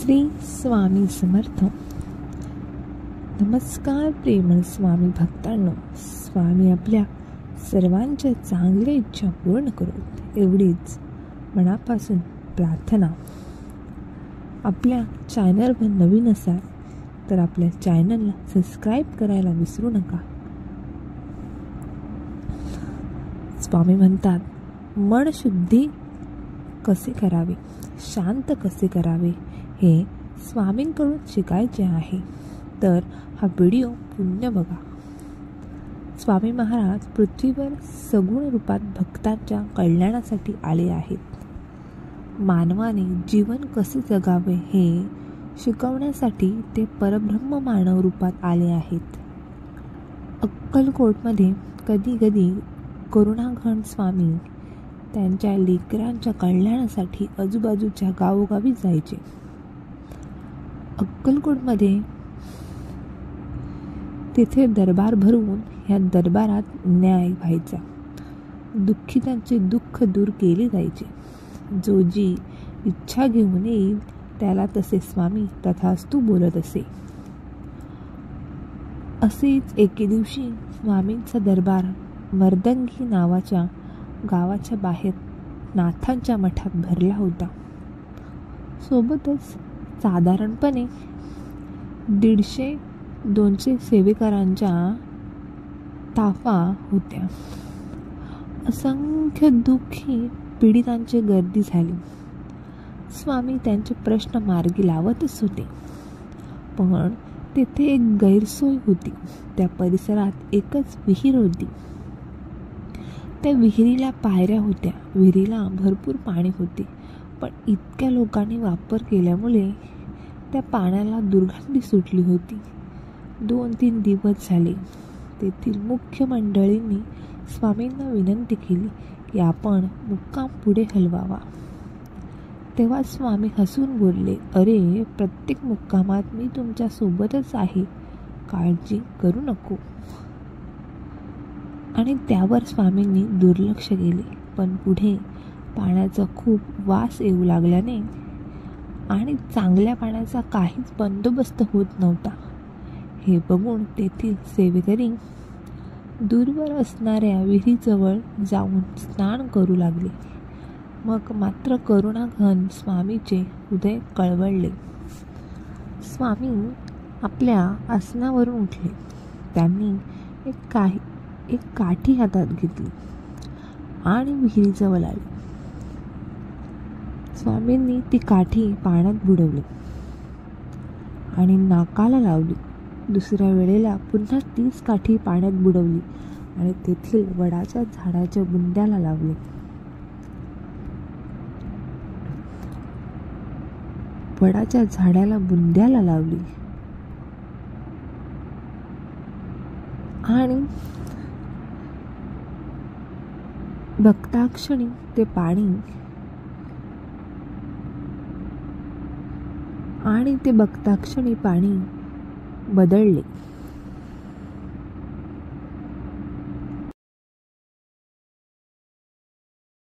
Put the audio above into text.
श्री स्वामी समर्थ. नमस्कार प्रेमळ स्वामी भक्तांनो. स्वामी आपल्या सर्वांच्या चांगल्या इच्छा पूर्ण करो एवढीच मनापासून प्रार्थना. आपल्या चॅनलवर नवीन असाल तर आपल्या चॅनलला सबस्क्राईब करायला विसरू नका. स्वामी म्हणतात, मन शुद्धी कसे करावे, शांत कसे करावे हे स्वामींकडून शिकायचे आहे तर हा व्हिडिओ पुन्हा बघा. स्वामी महाराज पृथ्वीवर सगुण रूपात भक्तांच्या कल्याणासाठी आले आहेत. मानवाने जीवन कसे जगावे हे शिकवण्यासाठी ते परब्रह्म मानव रूपात आले आहेत. अक्कलकोटमध्ये कधी कधी करुणाघन स्वामी त्यांच्या लेकरांच्या कल्याणासाठी आजूबाजूच्या गावोगावी जायचे. अक्कलकोटमध्ये तिथे दरबार भरवून ह्या दरबारात न्याय व्हायचा. दुःखितांचे दुःख दूर केले जायचे. जो जी इच्छा घेऊन येईल त्याला तसे स्वामी तथास्तु बोलत असे. असेच एके दिवशी स्वामींचा दरबार मर्दंगी नावाच्या गावाच्या बाहेर नाथांच्या मठात भरला होता. सोबतच साधारणपणे 150-200 सेवेकरांच्या ताफा होत्या. असंख्य दुःखी पीडितांची गर्दी झाली. स्वामी त्यांचे प्रश्न मार्गी लावतच होते. पण तेथे एक गैरसोय होती. त्या परिसरात एकच विहीर होती. त्या विहिरीला पायऱ्या होत्या. विहिरीला भरपूर पाणी होते, पण इतक्या लोकांनी वापर केल्यामुळे त्या पाण्याला दुर्गंधी सुटली होती. 2-3 दिवस झाले. तेथील मुख्य मंडळींनी स्वामींना विनंती केली की आपण मुक्काम पुढे हलवावा. तेव्हा स्वामी हसून बोलले, अरे, प्रत्येक मुक्कामात मी तुमच्या सोबतच आहे, काळजी करू नको. आणि त्यावर स्वामींनी दुर्लक्ष केले. पण पुढे पाण्याचा खूप वास येऊ लागल्याने आणि चांगल्या पाण्याचा काहीच बंदोबस्त होत नव्हता. हे बघून तेथील सेवेकरी दूरवर असणाऱ्या विहिरीजवळ जाऊन स्नान करू लागले. मग मात्र करुणाघन स्वामीचे हृदय कळवळले. स्वामी आपल्या आसनावरून उठले. त्यांनी एक काठी हातात घेतली आणि विहिरीजवळ आली. स्वामींनी ती काठी पाण्यात बुडवली आणि नाकाला लावली. दुसऱ्या वेळेला पुन्हा तीच काठी पाण्यात बुडवली आणि तेथील वडाच्या झाडाच्या बुंद्याला लावली. वडाच्या झाडाला बुंद्याला लावली आणि बघताक्षणी ते पाणी बदलले.